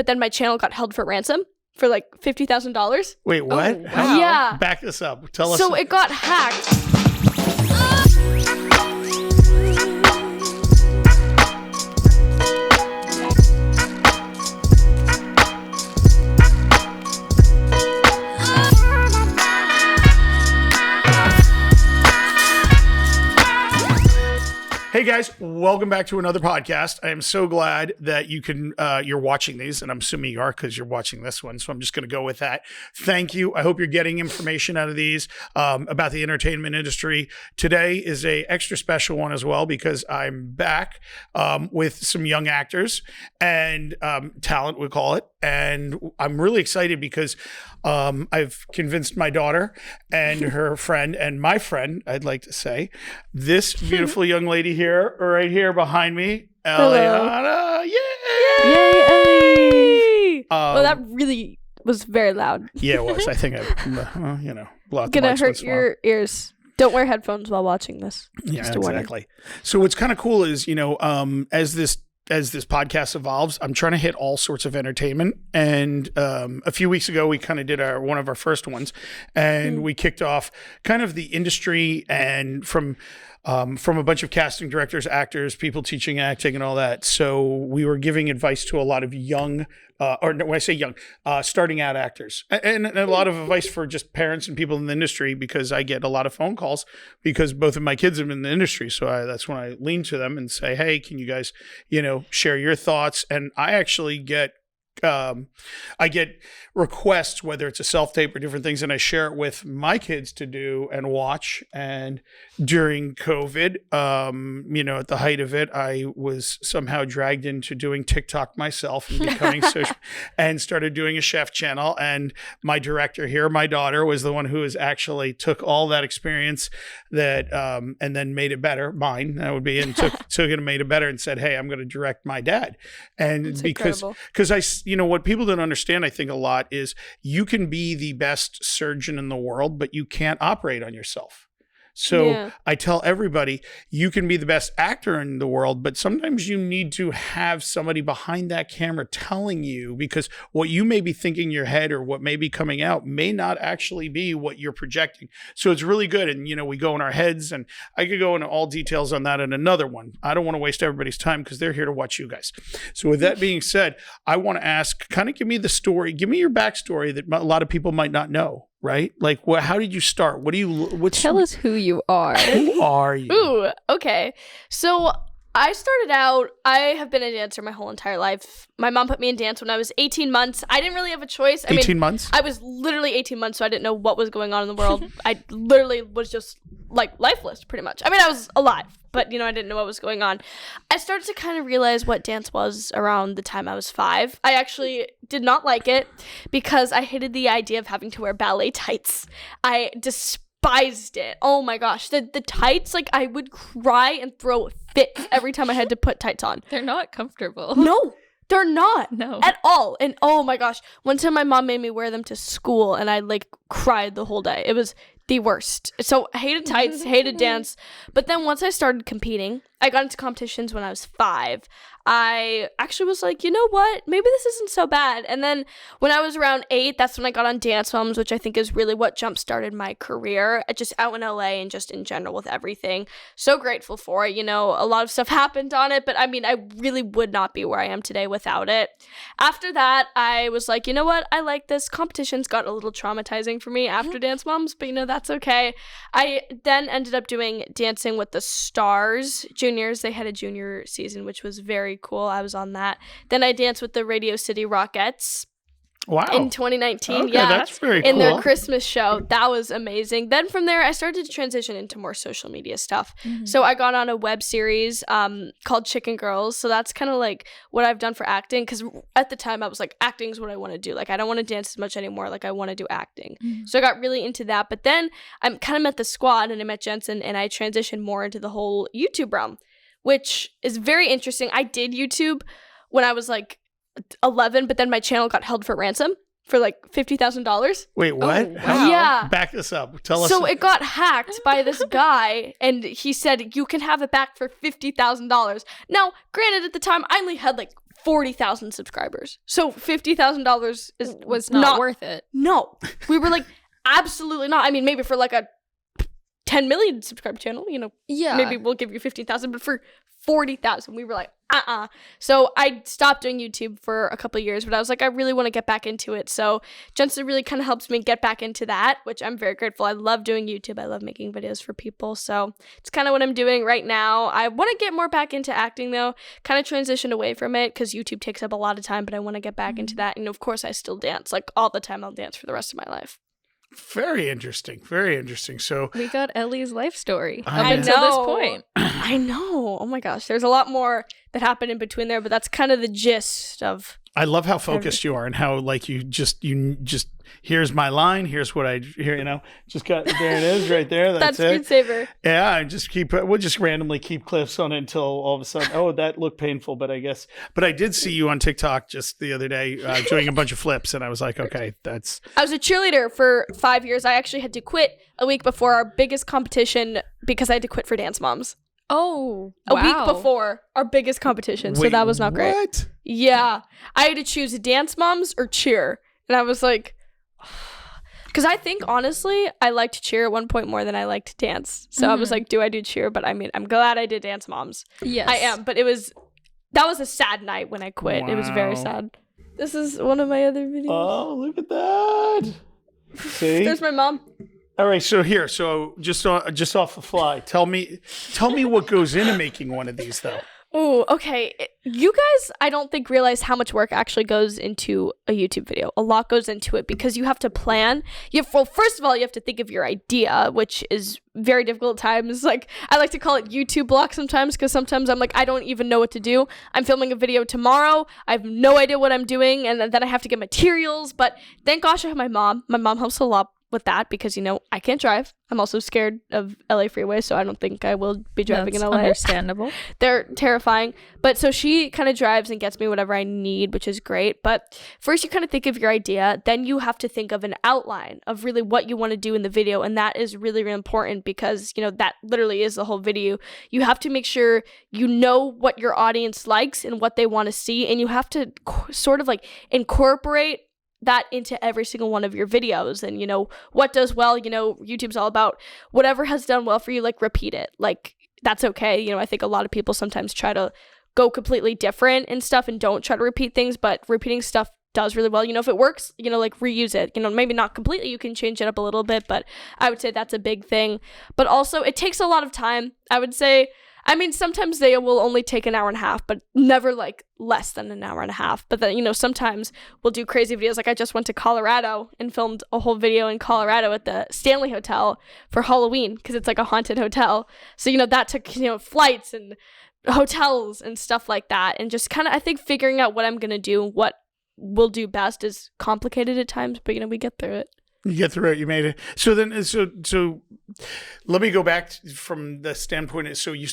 but then my channel got held for ransom for like $50,000. Wait, what? Oh, wow. Yeah. Back this up. Tell us. So it got hacked. Hey guys, welcome back to another podcast. I am so glad that you're watching these, and I'm assuming you are because you're watching this one. So I'm just going to go with that. Thank you. I hope you're getting information out of these about the entertainment industry. Today is a extra special one as well because I'm back with some young actors and talent, we call it. And I'm really excited because I've convinced my daughter and her friend and my friend, I'd like to say, this beautiful young lady here, right here behind me, Elliana. Yay! Well, that really was very loud. Yeah, it was. I think blocked Gonna hurt your ears. Don't wear headphones while watching this. Yeah, exactly. So what's kind of cool is, as this podcast evolves, I'm trying to hit all sorts of entertainment. And a few weeks ago, we kind of did one of our first ones, and we kicked off kind of the industry and from a bunch of casting directors, actors, people teaching acting and all that. So we were giving advice to a lot of young, when I say young, starting out actors, and a lot of advice for just parents and people in the industry, because I get a lot of phone calls because both of my kids are in the industry. So that's when I lean to them and say, hey, can you guys, share your thoughts? And I actually get requests, whether it's a self-tape or different things, and I share it with my kids to do and watch. And during COVID, at the height of it, I was somehow dragged into doing TikTok myself and becoming social, and started doing a chef channel. And my director here, my daughter, was the one who actually took all that experience and then made it better. Mine, that would be, and took it and made it better and said, hey, I'm going to direct my dad. And that's because what people don't understand, I think a lot, is you can be the best surgeon in the world, but you can't operate on yourself. So I tell everybody, you can be the best actor in the world, but sometimes you need to have somebody behind that camera telling you, because what you may be thinking in your head or what may be coming out may not actually be what you're projecting. So it's really good. And, we go in our heads, and I could go into all details on that in another one. I don't want to waste everybody's time because they're here to watch you guys. So with that being said, I want to ask, kind of give me the story, give me your backstory that a lot of people might not know. Right? Like, how did you start? Tell us who you are. Who are you? Ooh, okay. So I started out, I have been a dancer my whole entire life. My mom put me in dance when I was 18 months. I didn't really have a choice. 18 months? I was literally 18 months, so I didn't know what was going on in the world. I literally was just like lifeless, pretty much. I mean, I was alive, but I didn't know what was going on. I started to kind of realize what dance was around the time I was 5. I actually did not like it because I hated the idea of having to wear ballet tights. I despised it. Oh my gosh. The tights, like, I would cry and throw fits every time I had to put tights on. They're not comfortable. No, they're not. No. At all. And oh my gosh. One time my mom made me wear them to school, and I cried the whole day. It was the worst. So I hated tights, hated dance. But then once I started competing, I got into competitions when I was 5. I actually was like, you know what? Maybe this isn't so bad. And then when I was around 8, that's when I got on Dance Moms, which I think is really what jump-started my career, just out in LA and just in general with everything. So grateful for it. A lot of stuff happened on it, but I mean, I really would not be where I am today without it. After that, I was like, you know what? I like this. Competitions got a little traumatizing for me after Dance Moms, but that's okay. I then ended up doing Dancing with the Stars juniors. They had a junior season, which was very cool. I was on that. Then I danced with the Radio City Rockettes. Wow. In 2019. Okay, yeah. That's very cool. In their Christmas show. That was amazing. Then from there, I started to transition into more social media stuff. Mm-hmm. So I got on a web series called Chicken Girls. So that's kind of like what I've done for acting. Because at the time, I was like, acting is what I want to do. Like, I don't want to dance as much anymore. Like, I want to do acting. Mm-hmm. So I got really into that. But then I kind of met the squad, and I met Jensen, and I transitioned more into the whole YouTube realm, which is very interesting. I did YouTube when I was 11, but then my channel got held for ransom for $50,000. Wait, what? Oh, wow. Yeah. Back this up. Tell us. So it got hacked by this guy, and he said you can have it back for $50,000. Now, granted, at the time I only had 40,000 subscribers. So $50,000 was not worth it. No. We were like, absolutely not. I mean, maybe for like a 10 million subscriber channel, maybe we'll give you 15,000, but for 40,000, we were like, So I stopped doing YouTube for a couple of years, but I was like, I really want to get back into it. So Jensen really kind of helps me get back into that, which I'm very grateful. I love doing YouTube. I love making videos for people. So it's kind of what I'm doing right now. I want to get more back into acting though, kind of transition away from it because YouTube takes up a lot of time, but I want to get back into that. And of course I still dance, like all the time. I'll dance for the rest of my life. Very interesting. Very interesting. So we got Ellie's life story up I until know. this point. I know. Oh my gosh. There's a lot more that happened in between there, but that's kind of the gist of. I love how focused you are and how like you just here's my line, here's what I hear, just got there it is right there. That's it. Screensaver. Yeah, I just we'll just randomly keep clips on it until all of a sudden, oh, that looked painful, but I did see you on TikTok just the other day doing a bunch of flips and I was like, okay, I was a cheerleader for 5 years. I actually had to quit a week before our biggest competition because I had to quit for Dance Moms. Oh, wow. A week before our biggest competition. So that was not great. What? Yeah. I had to choose Dance Moms or cheer. And I was like, because I think, honestly, I liked cheer at one point more than I liked dance. So I was like, do I do cheer? But I mean, I'm glad I did Dance Moms. Yes. I am. But that was a sad night when I quit. Wow. It was very sad. This is one of my other videos. Oh, look at that. See? There's my mom. All right, so just off the fly, tell me what goes into making one of these, though. Oh, okay. You guys, I don't think realize how much work actually goes into a YouTube video. A lot goes into it because you have to plan. First of all, you have to think of your idea, which is very difficult at times. Like, I like to call it YouTube block sometimes because sometimes I'm like, I don't even know what to do. I'm filming a video tomorrow. I have no idea what I'm doing, and then I have to get materials. But thank gosh I have my mom. My mom helps a lot with that because I can't drive. I'm also scared of LA freeway, so I don't think I will be driving in LA. Understandable. They're terrifying. But so she kind of drives and gets me whatever I need, which is great. But first you kind of think of your idea, then you have to think of an outline of really what you want to do in the video, and that is really, really important because that literally is the whole video. You have to make sure you know what your audience likes and what they want to see, and you have to sort of like incorporate that into every single one of your videos. And what does well, YouTube's all about whatever has done well for you, like repeat it. Like that's okay. I think a lot of people sometimes try to go completely different and stuff and don't try to repeat things, but repeating stuff does really well. If it works, like reuse it. Maybe not completely, you can change it up a little bit, but I would say that's a big thing. But also it takes a lot of time. I would say, sometimes they will only take an hour and a half, but never like less than an hour and a half. But then, sometimes we'll do crazy videos. Like I just went to Colorado and filmed a whole video in Colorado at the Stanley Hotel for Halloween because it's like a haunted hotel. So, that took, flights and hotels and stuff like that. And just kind of, I think figuring out what I'm going to do, what will do best is complicated at times, but, we get through it. You get through it. You made it. So then, so let me go back from the standpoint. So you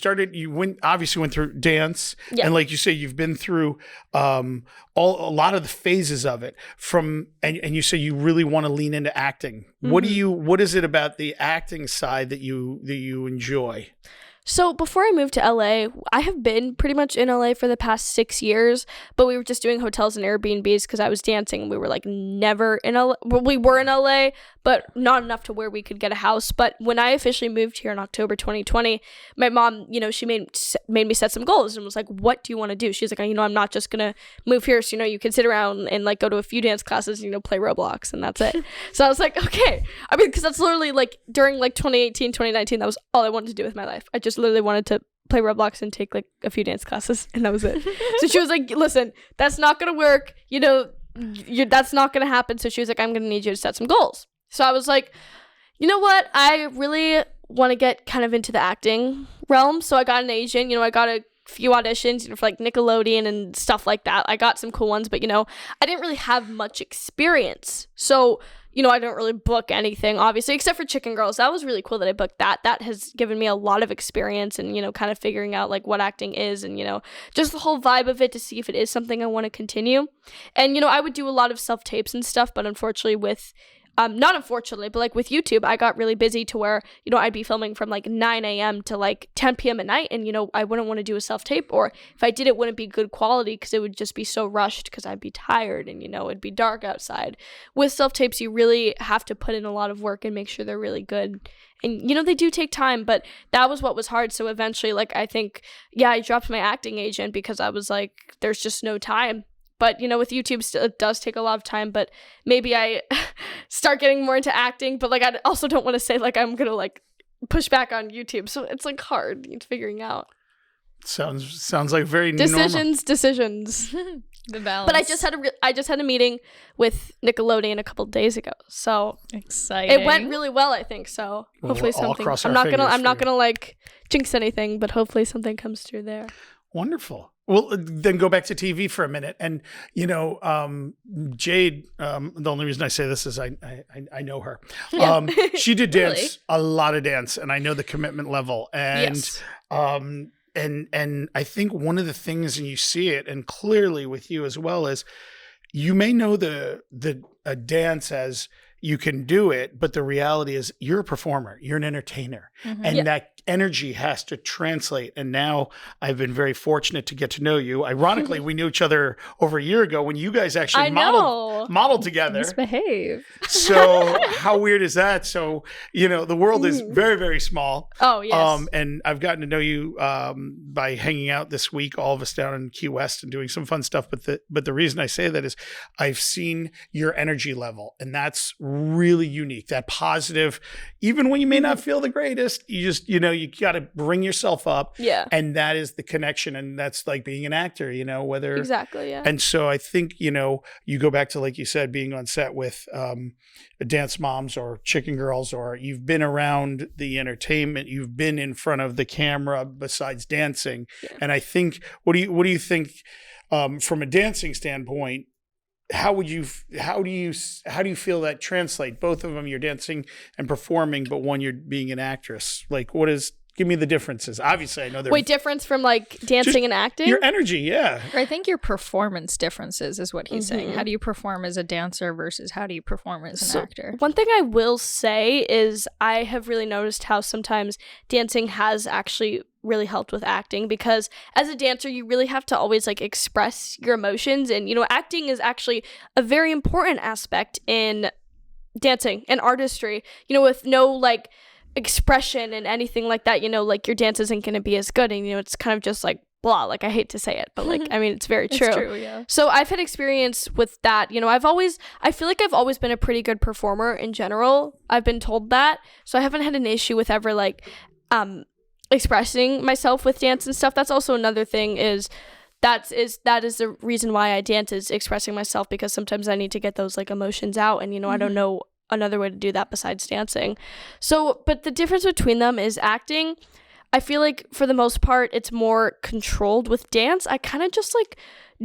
obviously went through dance, and like you say, you've been through a lot of the phases of it. And you say you really want to lean into acting. Mm-hmm. What is it about the acting side that you enjoy? So before I moved to LA, I have been pretty much in LA for the past 6 years, but we were just doing hotels and Airbnbs because I was dancing and we were like never in LA. Well, we were in LA, but not enough to where we could get a house. But when I officially moved here in October 2020, my mom, she made me set some goals and was like, what do you want to do? She's like, I'm not just going to move here. So, you can sit around and like go to a few dance classes, play Roblox and that's it. So I was like, okay. Because that's literally like during like 2018, 2019, that was all I wanted to do with my life. I just literally wanted to play Roblox and take like a few dance classes and that was it. So she was like, listen, that's not going to work. That's not going to happen. So she was like, I'm going to need you to set some goals. So I was like, you know what? I really want to get kind of into the acting realm. So I got an agent, I got a few auditions, for like Nickelodeon and stuff like that. I got some cool ones, but I didn't really have much experience. So, I don't really book anything, obviously, except for Chicken Girls. That was really cool that I booked that. That has given me a lot of experience and, kind of figuring out like what acting is and, just the whole vibe of it to see if it is something I want to continue. And, I would do a lot of self-tapes and stuff, but unfortunately with not unfortunately, but like with YouTube, I got really busy to where, you know, I'd be filming from like 9 a.m. to like 10 p.m. at night. And, you know, I wouldn't want to do a self-tape, or if I did, it wouldn't be good quality because it would just be so rushed because I'd be tired and, you know, it'd be dark outside. With self-tapes, you really have to put in a lot of work and make sure they're really good. And, you know, they do take time, but that was what was hard. So eventually, like, I think, yeah, I dropped my acting agent because I was like, there's just no time. But, you know, with YouTube, it does take a lot of time, but maybe I start getting more into acting. But, like, I also don't want to say, like, I'm going to, like, push back on YouTube. So it's, like, hard figuring out. Sounds like very decisions. The balance. But I just had a meeting with Nickelodeon a couple days ago. So exciting. It went really well, I think. So hopefully something. I'm not gonna like jinx anything, but hopefully something comes through there. Wonderful. Well, then go back to TV for a minute. And, you know, Jade, the only reason I say this is I know her. Yeah. She did dance, a lot of dance, and I know the commitment level. And, yes. And I think one of the things, and you see it, and clearly with you as well, is you may know the dance as you can do it, but the reality is you're a performer, you're an entertainer, and that energy has to translate. And now I've been very fortunate to get to know you. Ironically, we knew each other over a year ago when you guys actually modeled together. Misbehave. So how weird is that? So, you know, the world is very, very small. Oh, yes. And I've gotten to know you by hanging out this week, all of us down in Key West and doing some fun stuff. But the reason I say that is I've seen your energy level, and that's really unique. That positive, even when you may not feel the greatest, you just, you know, you got to bring yourself up. Yeah. And that is the connection. And that's like being an actor, you know, whether. Exactly. Yeah. And so I think, you know, you go back to, like you said, being on set with Dance Moms or Chicken Girls, or you've been around the entertainment, you've been in front of the camera besides dancing. Yeah. And I think, what do you think from a dancing standpoint? How do you feel that translate? Both of them, you're dancing and performing, but one you're being an actress. Like, give me the differences. Obviously, I know they're... Wait, difference from like dancing and acting? Your energy, yeah. I think your performance differences is what he's saying. How do you perform as a dancer versus how do you perform as an actor? One thing I will say is I have really noticed how sometimes dancing has actually really helped with acting, because as a dancer you really have to always like express your emotions, and you know, acting is actually a very important aspect in dancing and artistry. You know, with no like expression and anything like that, you know, like your dance isn't going to be as good, and you know, it's kind of just like blah. Like, I hate to say it, but like, I mean, it's very true. It's true, yeah. So I've had experience with that. You know, I feel like I've always been a pretty good performer in general. I've been told that, so I haven't had an issue with ever like expressing myself with dance and stuff. That's also another thing, is that is the reason why I dance, is expressing myself, because sometimes I need to get those like emotions out, and you know, I don't know another way to do that besides dancing. So, but the difference between them is acting, I feel like for the most part it's more controlled. With dance, I kind of just like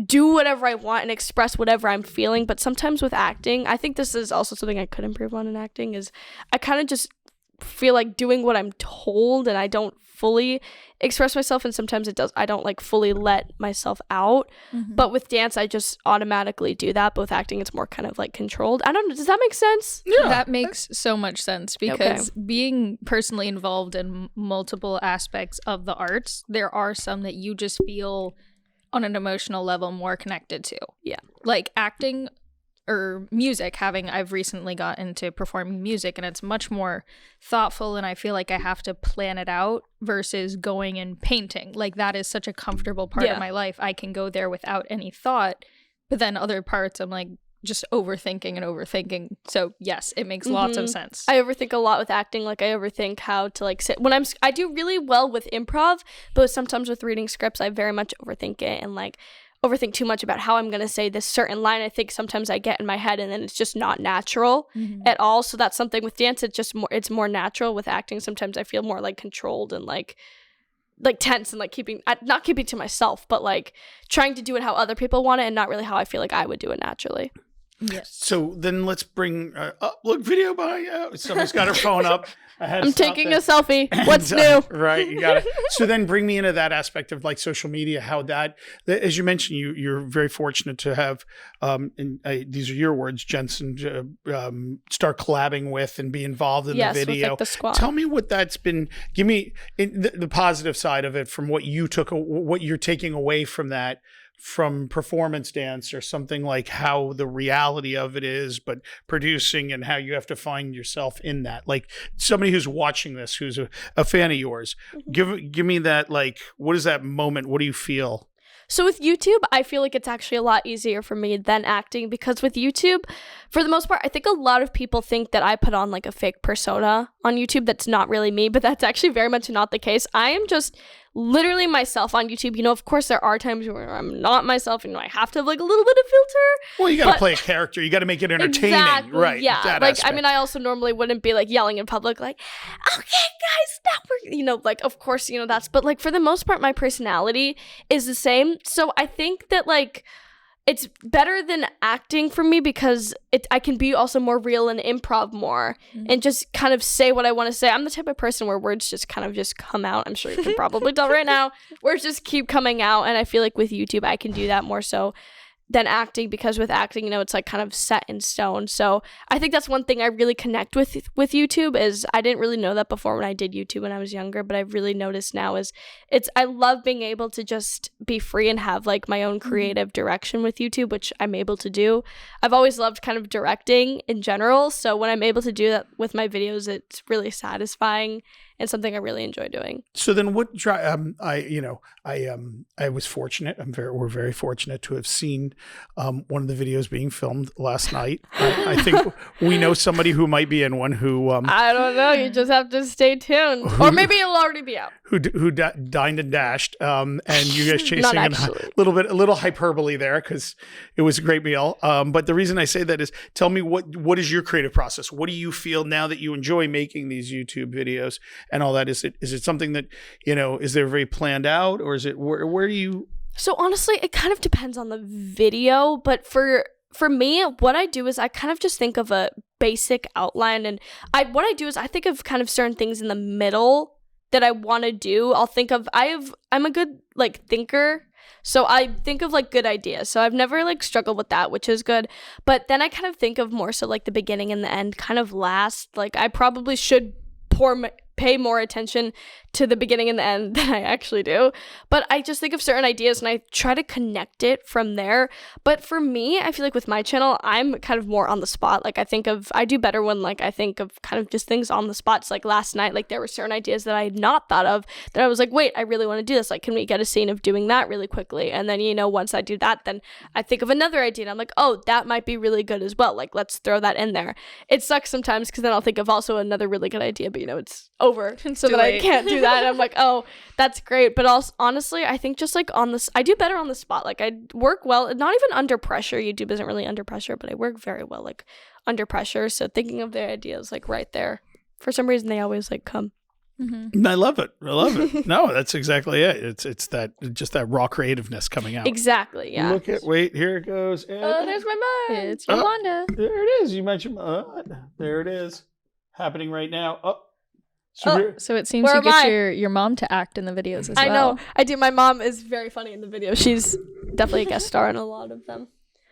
do whatever I want and express whatever I'm feeling. But sometimes with acting, I think this is also something I could improve on in acting, is I kind of just feel like doing what I'm told, and I don't fully express myself, and sometimes I don't like fully let myself out. But with dance, I just automatically do that. But with acting, it's more kind of like controlled. I don't know, does that make sense? Yeah, that makes so much sense, because being personally involved in multiple aspects of the arts, there are some that you just feel on an emotional level more connected to. Yeah, like acting or music. I've recently got into performing music, and it's much more thoughtful, and I feel like I have to plan it out versus going and painting. Like, that is such a comfortable part of my life. I can go there without any thought, but then other parts I'm like just overthinking. So yes, it makes lots of sense. I overthink a lot with acting. Like, I overthink how to like sit when I do really well with improv, but sometimes with reading scripts I very much overthink it, and like overthink too much about how I'm going to say this certain line. I think sometimes I get in my head and then it's just not natural at all. So that's something with dance. It's more natural. With acting, sometimes I feel more like controlled and like tense, and like not keeping to myself, but like trying to do it how other people want it, and not really how I feel like I would do it naturally. Yes. So then let's bring look, video by somebody's got her phone up. I'm taking a selfie. What's new? Right, you got it. So then bring me into that aspect of like social media, how that as you mentioned, you're very fortunate to have, these are your words, Jensen, start collabing with and be involved in the video. With like the squad. Tell me what that's been. Give me the positive side of it from what you're taking away from that, from performance dance or something, like how the reality of it is, but producing and how you have to find yourself in that. Like somebody who's watching this, who's a fan of yours, give me that, like, what is that moment? What do you feel? So with YouTube, I feel like it's actually a lot easier for me than acting, because with YouTube, for the most part, I think a lot of people think that I put on like a fake persona on YouTube that's not really me, but that's actually very much not the case. I am just literally myself on YouTube. You know, of course, there are times where I'm not myself, and I have to have like a little bit of filter. Well, you got to play a character. You got to make it entertaining. Exactly, right? Yeah. That like, aspect. I mean, I also normally wouldn't be like yelling in public, like, okay, guys, now we're, you know, like, of course, you know, that's, but like for the most part, my personality is the same. So I think that like, it's better than acting for me, because I can be also more real and improv more and just kind of say what I want to say. I'm the type of person where words just kind of just come out. I'm sure you can probably tell right now. Words just keep coming out. And I feel like with YouTube, I can do that more so than acting, because with acting, you know, it's like kind of set in stone. So I think that's one thing I really connect with YouTube, is I didn't really know that before when I did YouTube when I was younger, but I've really noticed now is I love being able to just be free and have like my own creative direction with YouTube, which I'm able to do. I've always loved kind of directing in general, so when I'm able to do that with my videos, it's really satisfying and something I really enjoy doing. So then what I was fortunate. We're very fortunate to have seen one of the videos being filmed last night. I think we know somebody who might be in one who I don't know, you just have to stay tuned. Or maybe it'll already be out. Who dined and dashed, and you guys chasing Not a actually. little hyperbole there, because it was a great meal. But the reason I say that is, tell me what is your creative process? What do you feel now that you enjoy making these YouTube videos and all that? Is it something that, you know, is there very planned out, or is it where do you? So honestly, it kind of depends on the video, but for me, what I do is I kind of just think of a basic outline, and what I do is I think of kind of certain things in the middle that I want to do. I'll think of, I'm a good like thinker, so I think of like good ideas. So I've never like struggled with that, which is good. But then I kind of think of more so like the beginning and the end kind of last. Like I probably should pay more attention to the beginning and the end than I actually do. But I just think of certain ideas and I try to connect it from there. But for me, I feel like with my channel, I'm kind of more on the spot. Like I do better when like I think of kind of just things on the spot. So like last night, like there were certain ideas that I had not thought of that I was like, wait, I really want to do this. Like, can we get a scene of doing that really quickly? And then, you know, once I do that, then I think of another idea and I'm like, oh, that might be really good as well. Like, let's throw that in there. It sucks sometimes because then I'll think of also another really good idea, but you know, it's over. So that I can't do that. And I'm like, oh, that's great. But also, honestly, I think just like I do better on the spot. Like I work well, not even under pressure. YouTube isn't really under pressure, but I work very well like under pressure. So thinking of the ideas like right there, for some reason they always like come. Mm-hmm. I love it. No, that's exactly it. It's that just that raw creativeness coming out. Exactly. Yeah. Wait, here it goes. Oh, there's my mom. It's Yolanda. There it is. You mentioned there it is, happening right now. So it seems you get your mom to act in the videos as well. I know. I do. My mom is very funny in the video. She's definitely a guest star in a lot of them.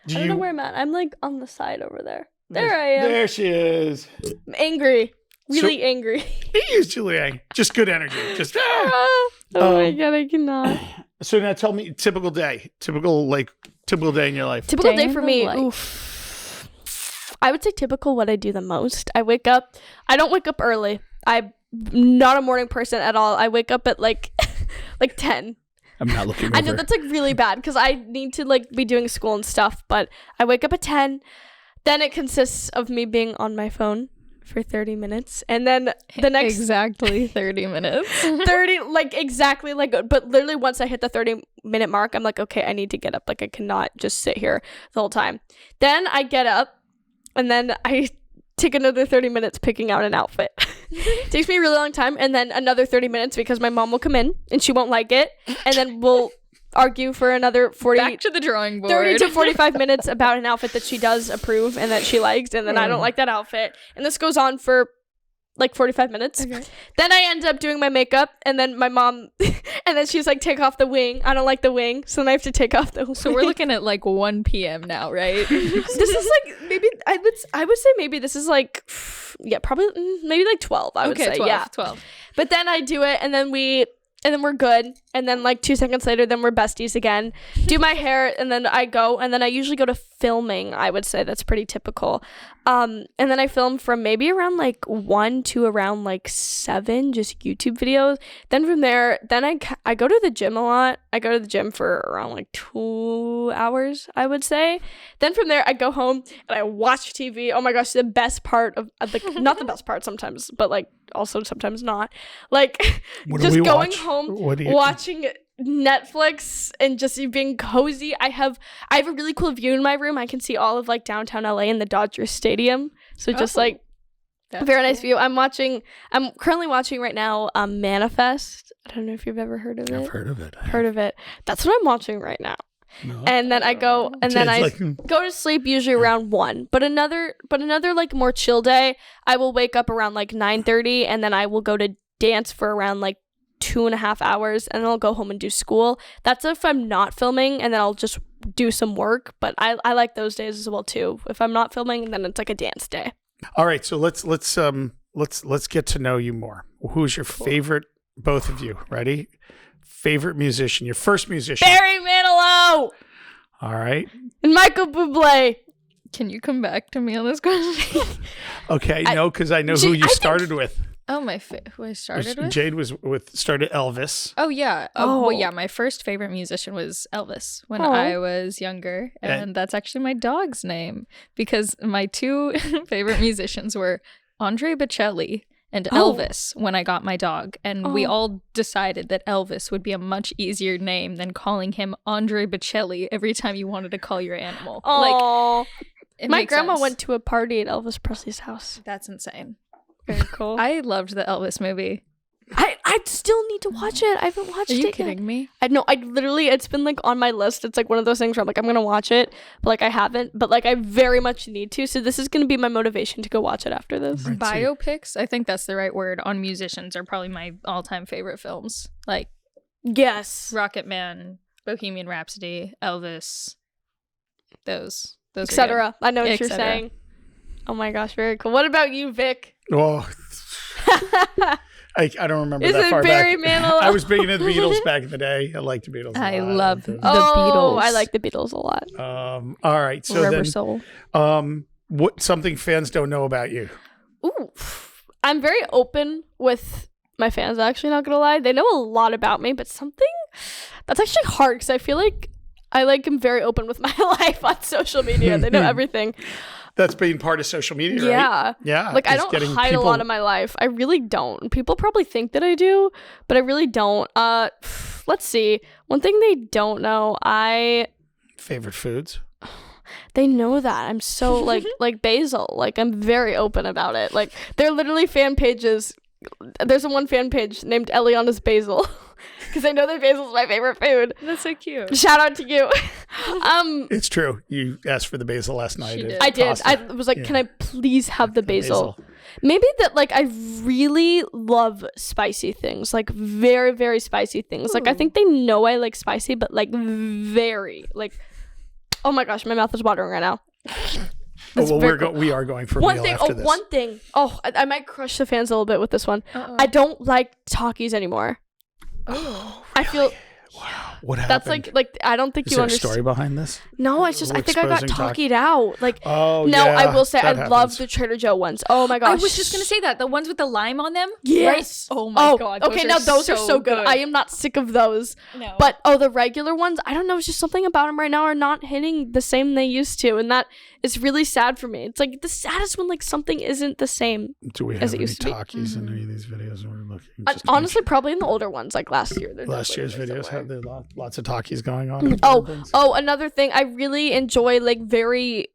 I don't know where I'm at. I'm like on the side over there. There I am. There she is. I'm angry. Really angry. Usually angry. Just good energy. Just oh my God, I cannot. So now tell me, typical day in your life. Typical day for me. Oof. I would say typical what I do the most. I don't wake up early. I'm not a morning person at all. I wake up at like 10. I'm not looking over. I know that's like really bad because I need to like be doing school and stuff, but I wake up at 10. Then it consists of me being on my phone for 30 minutes, and then the next exactly 30 minutes 30 like exactly like, but literally once I hit the 30-minute mark, I'm like, okay, I need to get up. Like I cannot just sit here the whole time. Then I get up and then I take another 30 minutes picking out an outfit. Takes me a really long time, and then another 30 minutes because my mom will come in and she won't like it, and then we'll argue for another 40 Back to the drawing board. 30 to 45 minutes about an outfit that she does approve and that she likes, and then I don't like that outfit. And this goes on for like 45 minutes. Okay. Then I end up doing my makeup, and then my mom, and then she's like, take off the wing. I don't like the wing, so then I have to take off the wing. So we're looking at like 1 p.m. now, right? This is like, maybe, I would say maybe this is like, yeah, probably, maybe like 12, I would say. 12, yeah. 12. But then I do it, and then we're good. And then like 2 seconds later, then we're besties again. Do my hair, and then I go, and then I usually go to filming. I would say that's pretty typical. And then I film from maybe around like 1 to around like 7, just YouTube videos. Then from there, then I go to the gym a lot. I go to the gym for around like 2 hours, I would say. Then from there, I go home and I watch TV. Oh my gosh, the best part of like, not the best part sometimes, but like also sometimes not. Like just going home, watching Netflix and just being cozy. I have a really cool view in my room. I can see all of like downtown LA and the Dodger Stadium. So just like very nice view. I'm currently watching right now Manifest. I don't know if you've ever heard of it. I've heard of it. Heard of it. That's what I'm watching right now. No. And then I go and then I go to sleep usually around 1. But another like more chill day, I will wake up around like 9:30, and then I will go to dance for around like 2.5 hours, and then I'll go home and do school. That's if I'm not filming, and then I'll just do some work. But I like those days as well too. If I'm not filming, then it's like a dance day. All right, so let's get to know you more. Who's your favorite? Both of you, ready? Favorite musician, your first musician. Barry Manilow. All right. And Michael Bublé. Can you come back to me on this question? Okay, no, because I know who you started with. Oh, who I started with? Jade started Elvis. Oh, yeah. Well, yeah, my first favorite musician was Elvis when I was younger. And that's actually my dog's name, because my 2 favorite musicians were Andre Bocelli and Elvis when I got my dog. And we all decided that Elvis would be a much easier name than calling him Andre Bocelli every time you wanted to call your animal. Oh, like, my grandma went to a party at Elvis Presley's house. That's insane. Very cool. I loved the Elvis movie. I still need to watch it. I haven't watched it yet. Are you kidding me? I know. I literally, it's been like on my list. It's like one of those things where I'm like, I'm going to watch it, but like I haven't, but like I very much need to. So this is going to be my motivation to go watch it after this. Right, biopics, I think that's the right word, on musicians are probably my all-time favorite films. Like, yes, Rocket Man, Bohemian Rhapsody, Elvis, those etc. I know what you're saying. Oh my gosh, very cool. What about you, Vic? Oh, I don't remember Is that it far Barry back. Manilow? I was big into the Beatles back in the day. I liked the Beatles. I a lot. love the Beatles. I like the Beatles a lot. All right, so Rubber then, Soul. What something fans don't know about you? Ooh, I'm very open with my fans. Actually, not gonna lie, they know a lot about me, but something that's actually hard because I feel like I am very open with my life on social media. They know everything. That's being part of social media, right? Yeah. Yeah. Like, I don't hide a lot of my life. I really don't. People probably think that I do, but I really don't. Let's see. One thing they don't know, Favorite foods? They know that. I'm so, like basil. Like, I'm very open about it. Like, they're literally fan pages. There's one fan page named Elliana's Basil. Because I know that basil is my favorite food. That's so cute. Shout out to you. It's true. You asked for the basil last night. I did. I was like, can I please have the basil? Maybe that, like, I really love spicy things. Like, very, very spicy things. Ooh. Like, I think they know I like spicy, but, like, very, like, oh my gosh, my mouth is watering right now. We are going for a meal after this. One thing. Oh, I might crush the fans a little bit with this one. I don't like Takis anymore. Oh, I feel. Wow. What happened? That's like I don't think you understand. Is there a story behind this? No, it's just I think I got Taki'd out. Like, oh, no, yeah, I will say I happens. love the Trader Joe ones. Oh my gosh. I was just gonna say that the ones with the lime on them. Yes. Right? Oh my god. Okay, now those are so good. I am not sick of those. No. But the regular ones, I don't know. It's just something about them right now are not hitting the same they used to, and that is really sad for me. It's like the saddest when like something isn't the same. Do we have as it any used to be. Takis in any of these videos? We're looking. Honestly, probably in the older ones, like last year. Last year's videos had lots of Takis going on. Another thing, I really enjoy like very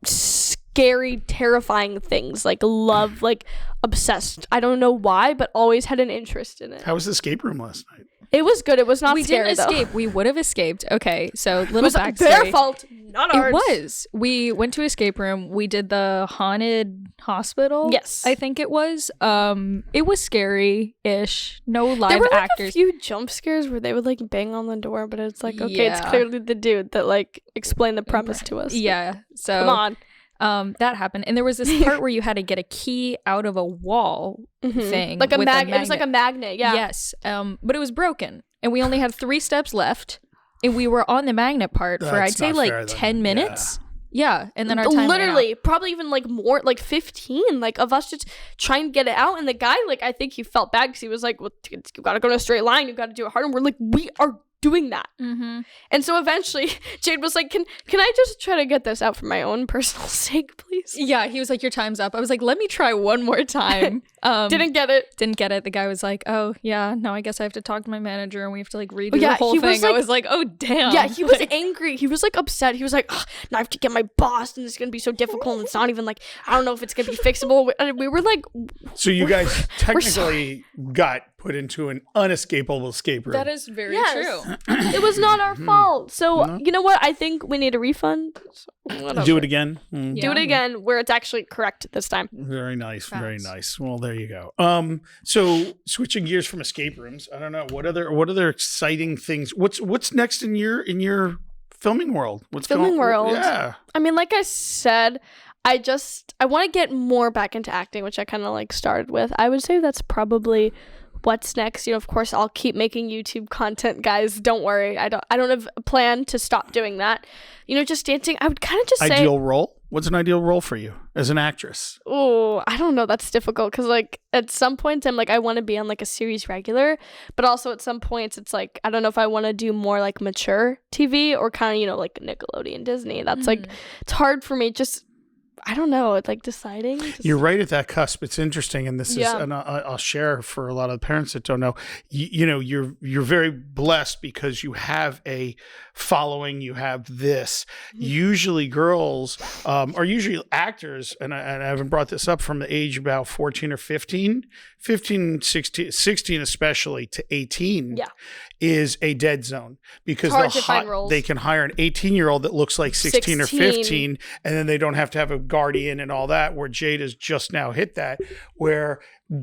scary, terrifying things. Like love, like obsessed. I don't know why, but always had an interest in it. How was the escape room last night? It was good. It was not we scary, didn't escape. though. We would have escaped. Okay, so It little was backstory. their fault, not ours. It was. We went to escape room. We did the haunted hospital. Yes. I think it was. It was scary-ish. No live there were like actors. a few jump scares where they would like bang on the door, but it's like, okay, it's Yeah. clearly the dude that like explained the premise to us. Yeah. So Come on. that happened. And there was this part where you had to get a key out of a wall thing. Like a with magnet. It was like a magnet, yeah. Yes. But it was broken. And we only had 3 steps left. And we were on the magnet part for That's I'd say not like fair, then. 10 minutes. Yeah. And then our time literally ran probably even like more like 15 like of us just trying to get it out, and the guy like I think he felt bad because he was like, well, you gotta go in a straight line, you gotta do it hard, and we're like, we are doing that. And so eventually Jade was like, can I just try to get this out for my own personal sake, please? Yeah, he was like, your time's up. I was like, let me try one more time. Didn't get it. The guy was like, oh yeah, no, I guess I have to talk to my manager and we have to like redo Yeah, the whole he thing. was like- I was like, oh damn. Yeah, he was angry. He was like upset. He was like, now I have to get my boss, and it's gonna be so difficult. And it's not even like, I don't know if it's gonna be fixable. And we were like, So you guys sorry. technically got put into an unescapable escape room. That is very Yes. true. it was not our fault. So you know what? I think we need a refund. Whatever. Do it again. Do it again where it's actually correct this time. Very nice. Very Facts. nice. Well, there you go. So switching gears from escape rooms, I don't know what other exciting things. What's next in your filming world? What's Filming world. Yeah. I mean, like I said, I want to get more back into acting, which I kind of like started with. I would say that's probably what's next. You know, of course, I'll keep making YouTube content, guys. Don't worry. I don't have a plan to stop doing that. You know, just dancing. I would kind of just say, Ideal role? What's an ideal role for you as an actress? oh, I don't know. That's difficult because like at some points I'm like I want to be on like a series regular, but also at some points it's like I don't know if I want to do more like mature TV or kind of, you know, like Nickelodeon, Disney. That's like it's hard for me. Just I don't know. It's like deciding. You're right at that cusp. It's interesting, and this is, Yeah. and I'll share for a lot of the parents that don't know. You know, you're very blessed because you have a following. You have this. Usually, girls are usually actors, and I haven't brought this up from the age about 14 or 15, 16 especially to 18. Yeah. Is a dead zone because It's hard to find roles. they can hire an 18-year-old that looks like 16 or 16. 15, and then they don't have to have a guardian and all that, where Jade has just now hit that, where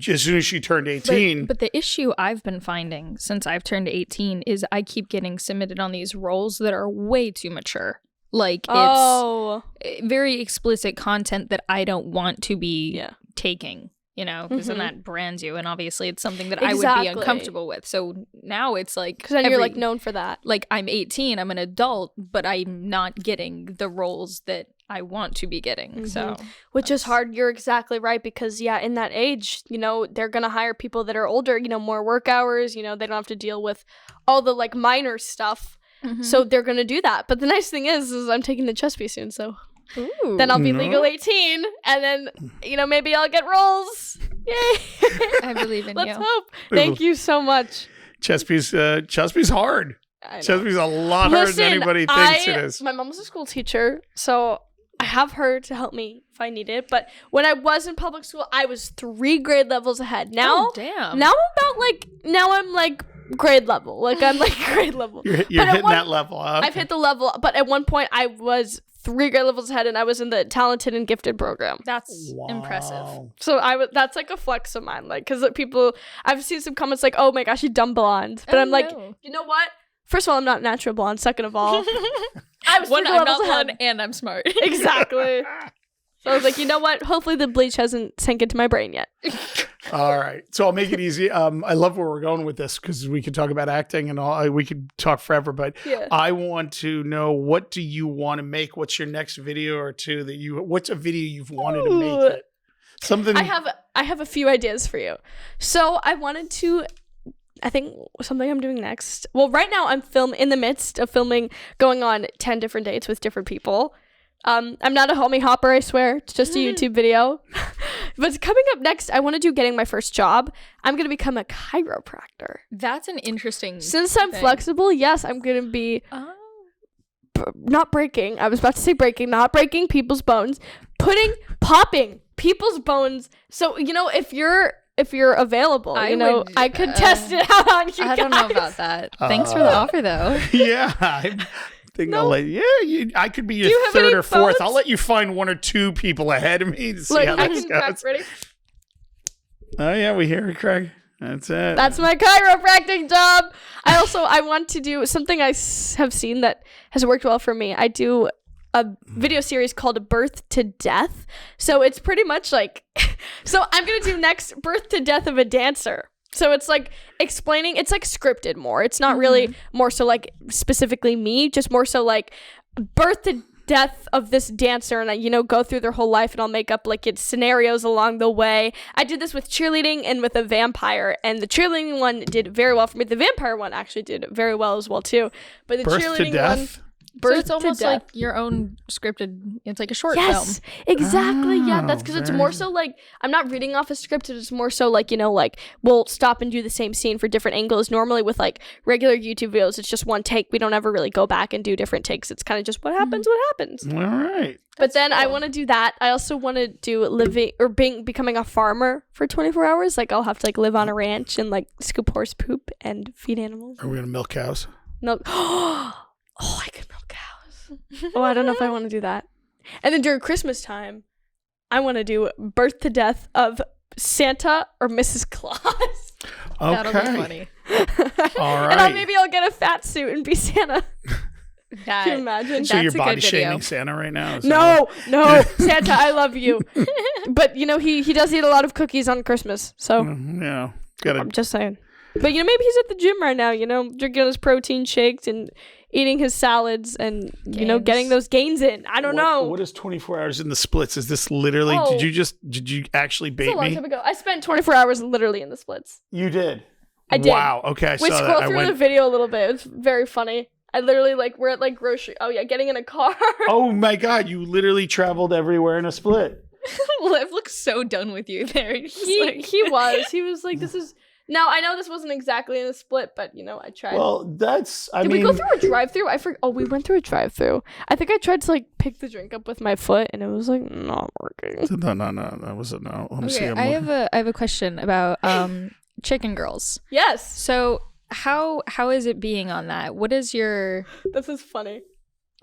as soon as she turned 18. But the issue I've been finding since I've turned 18 is I keep getting submitted on these roles that are way too mature. Like it's very explicit content that I don't want to be taking. You know, because then that brands you, and obviously it's something that I would be uncomfortable with. So now it's like, because then you're like known for that. Like I'm 18, I'm an adult, but I'm not getting the roles that I want to be getting. So, Which is hard. You're exactly right because in that age, you know, they're gonna hire people that are older. You know, more work hours. You know, they don't have to deal with all the like minor stuff. So they're gonna do that. But the nice thing is I'm taking the chess piece soon, so. Ooh. Then I'll be legal 18, and then, you know, maybe I'll get roles. Yay! I believe in Let's you. hope. Thank you so much. Chess piece hard. Chess piece is a lot harder than anybody thinks it is. My mom was a school teacher, so I have her to help me if I need it. But when I was in public school, I was 3 grade levels ahead. Now, damn. Now I'm like grade level. Like I'm like grade level. You're But hitting that level. Okay. I've hit the level, but at one point I was 3 grade levels ahead, and I was in the talented and gifted program. That's impressive. So that's like a flex of mine, like because I've seen some comments like, "Oh my gosh, you dumb blonde," but I'm like, you know what? First of all, I'm not natural blonde. Second of all, I was 3 I'm levels not ahead. blonde and I'm smart. Exactly. So I was like, you know what? Hopefully the bleach hasn't sank into my brain yet. All right. So I'll make it easy. I love where we're going with this because we could talk about acting and all. We could talk forever, but I want to know, what do you want to make? What's your next video or two what's a video you've wanted to make? Something. I have a few ideas for you. So I think something I'm doing next. Well, right now I'm in the midst of filming, going on 10 different dates with different people. I'm not a homie hopper, I swear. It's just a YouTube video. But coming up next, I want to do getting my first job. I'm going to become a chiropractor. That's an interesting Since I'm flexible, yes, I'm going to be not breaking. I was about to say breaking, not breaking people's bones. Popping people's bones. So, you know, if you're if you're available. I could test it out on you I don't know about that. Thanks for the offer, though. Yeah, I think I'll let I could be your third or fourth. I'll let you find one or two people ahead of me to see how this goes. Ready? Oh yeah, we hear it, Craig. That's it. That's my chiropractic job. I want to do something I have seen that has worked well for me. I do a video series called Birth to Death. So it's pretty much like, so I'm going to do next Birth to Death of a Dancer. So it's like explaining, it's like scripted more. It's not really more so like specifically me, just more so like birth to death of this dancer, and I, go through their whole life, and I'll make up like it's scenarios along the way. I did this with cheerleading and with a vampire, and the cheerleading one did very well for me. The vampire one actually did very well as well too. But the Birth cheerleading to death? one, So it's almost like your own scripted, it's like a short film. yes, exactly. Yeah, that's because it's very more so like I'm not reading off a script. It's more so like, like we'll stop and do the same scene for different angles. Normally with like regular YouTube videos, it's just one take. We don't ever really go back and do different takes. It's kind of just what happens. All right. But then I want to do that. I also want to do becoming a farmer for 24 hours. Like I'll have to like live on a ranch and like scoop horse poop and feed animals. Are we gonna milk cows? No. Oh, I could milk cows. Oh, I don't know if I want to do that. And then during Christmas time, I want to do Birth to Death of Santa or Mrs. Claus. Okay. That'll be funny. All right. And maybe I'll get a fat suit and be Santa. That, Can you imagine? So you're That's a good body shaming video. Santa right now? Is No, Santa, I love you. But, he does eat a lot of cookies on Christmas. So I'm just saying. But, maybe he's at the gym right now, drinking his protein shakes and eating his salads and, getting those gains in. I don't know. What is 24 hours in the splits? Is this literally, did you actually bait It's a long me? time ago. I spent 24 hours literally in the splits. You did? I did. Wow. Okay. I We saw scrolled that. through the video a little bit. It's very funny. I literally we're at grocery. Oh yeah, getting in a car. Oh my God. You literally traveled everywhere in a split. Liv looks so done with you there. He was like, this is. Now I know this wasn't exactly in a split, but I tried. Well, Did we go through a drive-through? I forgot. Oh, we went through a drive-through. I think I tried to pick the drink up with my foot, and it was not working. No. That was a no. Let me see. I have a question about Chicken Girls. Yes. So how is it being on that? What is your? This is funny.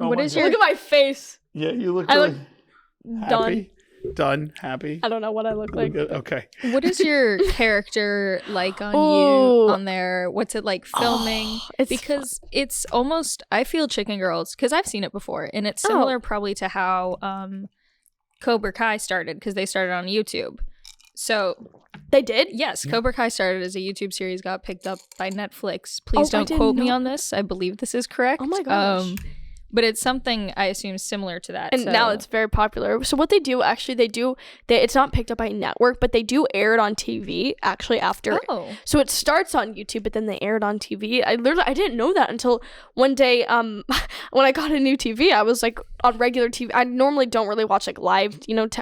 Oh what my is God. your? Look at my face. Yeah, you look. I really look happy. Done. Happy. I don't know what I look like. Okay. What is your character like on Ooh. you on there? What's it like filming? Because it's almost, I feel Chicken Girls, because I've seen it before, and it's similar probably to how Cobra Kai started, because they started on YouTube. So They did? yes, Cobra Kai started as a YouTube series, got picked up by Netflix. Please I don't didn't quote me know. on this. I believe this is correct. Oh my gosh. But it's something I assume similar to that. And now it's very popular. So what they do, actually, it's not picked up by network, but they do air it on TV actually after. Oh. So it starts on YouTube, but then they air it on TV. I didn't know that until one day when I got a new TV. I was on regular TV. I normally don't really watch live,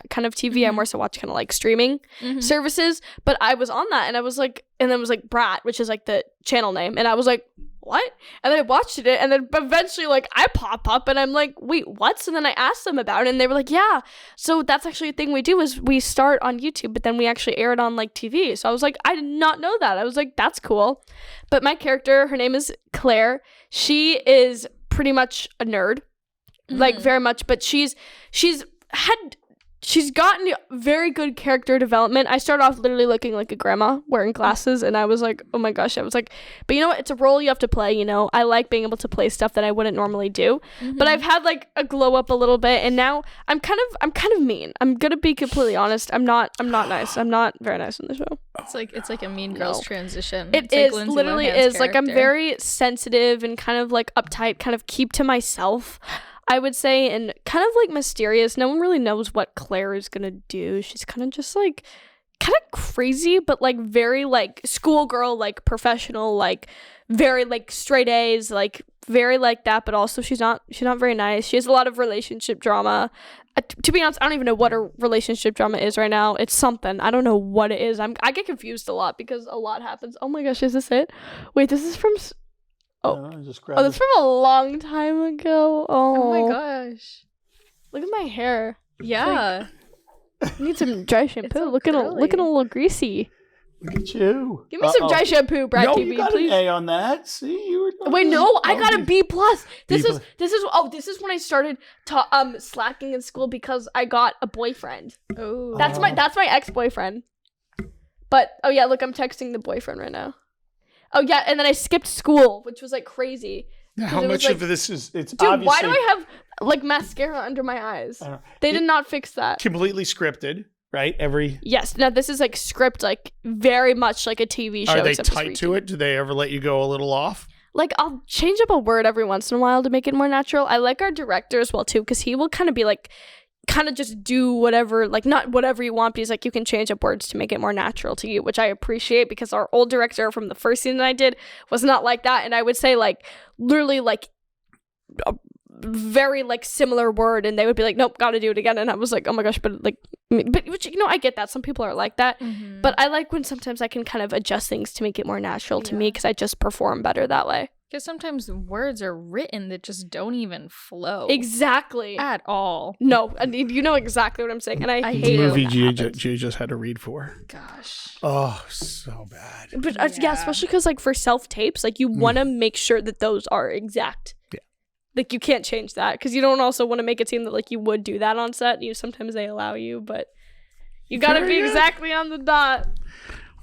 kind of TV. I more so watch kind of streaming services. But I was on that, and I was and then it was Brat, which is the channel name, and I was like, what? And then I watched it, and then eventually I pop up and I'm like, wait, what? So then I asked them about it, and they were like, yeah, so that's actually a thing we do, is we start on YouTube, but then we actually air it on TV. So I was like, I did not know that. I was like, that's cool. But my character, her name is Claire. She is pretty much a nerd, very much, but she's gotten very good character development. I started off literally looking like a grandma wearing glasses, and I was like, oh my gosh. I was like, but you know what? It's a role you have to play, I like being able to play stuff that I wouldn't normally do. But I've had a glow up a little bit, and now I'm kind of mean. I'm gonna be completely honest. I'm not nice. I'm not very nice in the show. It's like a Mean Girls transition. It it's is Lindsay literally Lohan's is I'm character. very sensitive and kind of uptight, kind of keep to myself, I would say, and kind of mysterious. No one really knows what Claire is gonna do. She's kind of just kind of crazy, but very schoolgirl, professional, very straight A's, very that. But also she's not very nice. She has a lot of relationship drama. To be honest, I don't even know what her relationship drama is right now. It's something. I don't know what it is. I get confused a lot because a lot happens. Oh my gosh, is this it? Wait, this is from. Just that's from a long time ago. Oh my gosh. Look at my hair. Yeah. I need some dry shampoo. so looking a curly. little greasy. Look at you. Give me some dry shampoo, Brad No, TV, you got please. an A on that. See, you were. Wait, no, I got a B+. This B+. is when I started slacking in school because I got a boyfriend. Oh. That's my ex-boyfriend. But oh yeah, look, I'm texting the boyfriend right now. Oh yeah, and then I skipped school, which was like crazy. How much of this is? It's dude, obviously. why do I have like mascara under my eyes? They did not fix that. Completely scripted, right? Yes. No, this is like script, like very much like a TV show. Are they tight to it? Do they ever let you go a little off? Like, I'll change up a word every once in a while to make it more natural. I like our director as well too, because he will kind of be like, just do whatever, like not whatever you want, but he's like, you can change up words to make it more natural to you, which I appreciate, because our old director from the first season I did was not like that. And I would say like literally like a very like similar word, and they would be like, nope, gotta do it again. And I was like, oh my gosh, but which, you know, I get that some people are like that, but I like when sometimes I can kind of adjust things to make it more natural to me, because I just perform better that way. Because sometimes words are written that just don't even flow. Exactly. At all. No, I mean, you know exactly what I'm saying, and I hate the it. movie Jay just had to read for. Gosh. Oh, so bad. But yeah, especially because like for self-tapes, like you want to make sure that those are exact. Yeah. Like you can't change that, because you don't also want to make it seem that like you would do that on set. Sometimes they allow you, but you got to be exactly on the dot.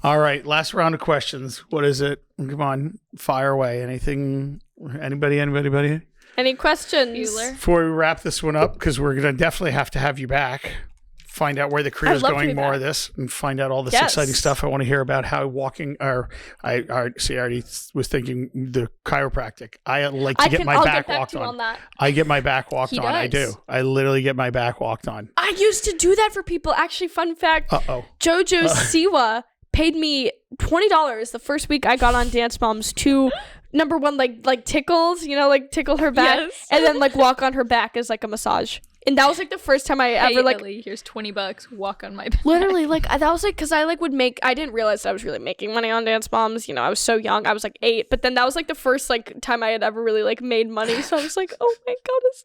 All right, last round of questions. What is it? Come on, fire away. Anything? Anybody? Any questions? Bueller? Before we wrap this one up, because we're going to definitely have to have you back. Find out where the career is going, more of this, and find out all this exciting stuff. I want to hear about how walking, or I already was thinking the chiropractic. I like to get my back walked on. I get my back walked on. I do. I literally get my back walked on. I used to do that for people. Actually, fun fact. Jojo Siwa paid me $20 the first week I got on Dance Moms to, number one, like tickles, like tickle her back, and then like walk on her back as like a massage. And that was like the first time I ever like, Ellie, here's $20, walk on my back. Literally, like that was like, because I like I didn't realize that I was really making money on Dance Moms. I was so young. I was like 8, but then that was like the first like time I had ever really like made money. So I was like, oh my God, it's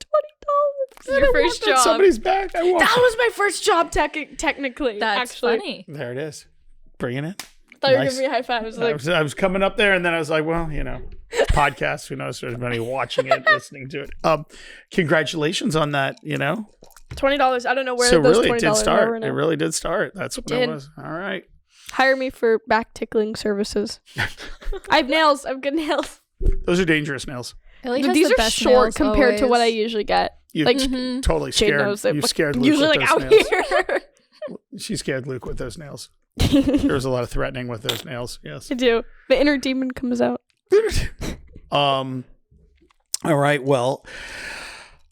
$20. Your first job. Somebody's back. That was my first job technically. That's actually funny. There it is. Bringing it. I thought you were giving me a high five. I was coming up there, and then I was like, well, podcast. Who knows? There's anybody watching it, listening to it. Congratulations on that. $20. I don't know where so those really $20 it did start. It really did start. That's what it was. All right. Hire me for back tickling services. I have nails. I have good nails. Those are dangerous nails. These are short compared to what I usually get. You totally scared. You scared Luke usually with like those out nails. here. She scared Luke with those nails. There was a lot of threatening with those nails. Yes, I do. The inner demon comes out. All right. Well,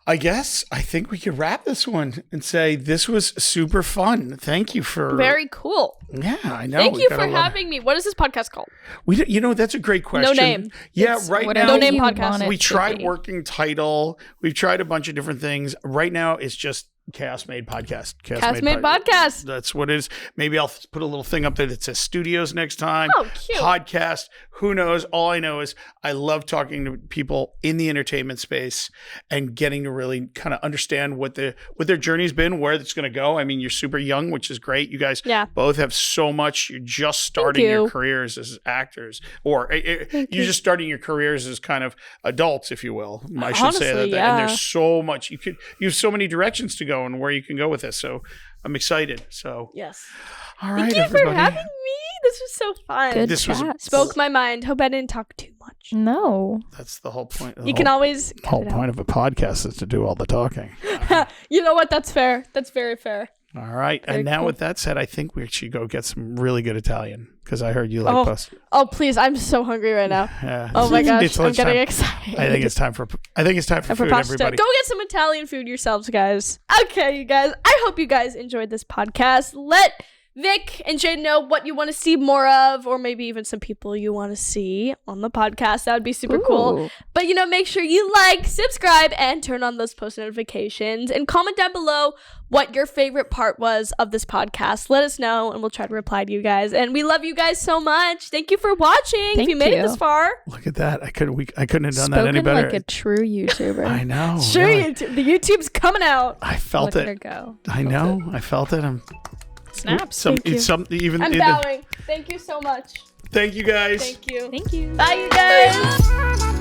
I think we could wrap this one and say this was super fun. Thank you for very cool. Yeah, I know. Thank you for having me. What is this podcast called? That's a great question. No name. Yeah, right now. No name podcast. We tried working title. We've tried a bunch of different things. Right now, it's just Chaos Made Podcast. Chaos Made Podcast. That's what it is. Maybe I'll put a little thing up there that says studios next time. Oh, cute. Podcast. Who knows? All I know is I love talking to people in the entertainment space and getting to really kind of understand what their journey's been, where it's going to go. I mean, you're super young, which is great. You guys both have so much. You're just starting your careers as actors, or you're just starting your careers as kind of adults, if you will. I should say that. Yeah. And there's so much you have so many directions to go and where you can go with this. So I'm excited. So yes. All right, Thank you everybody. for having me. This was so fun. Good chat. Spoke my mind. Hope I didn't talk too much. No. That's the whole point. You can always. The whole point of a podcast is to do all the talking. You know what? That's fair. That's very fair. All right. And now with that said, I think we should go get some really good Italian, because I heard you like pasta. Oh, please. I'm so hungry right now. Yeah. Oh my gosh. I'm getting excited. I think it's time for food, pasta. everybody. Go get some Italian food yourselves, guys. Okay, you guys. I hope you guys enjoyed this podcast. Let Vic and Jade know what you want to see more of, or maybe even some people you want to see on the podcast. That would be super cool. But, make sure you like, subscribe, and turn on those post notifications. And comment down below what your favorite part was of this podcast. Let us know, and we'll try to reply to you guys. And we love you guys so much. Thank you for watching. If you made it this far. Look at that. I couldn't have done that any better. Like a true YouTuber. I know. Sure, really. The YouTube's coming out. I felt it. Look at her go. I know. I felt it. Snaps. Thank you. Even I'm bowing. Thank you so much. Thank you guys. Thank you. Thank you. Bye, you guys.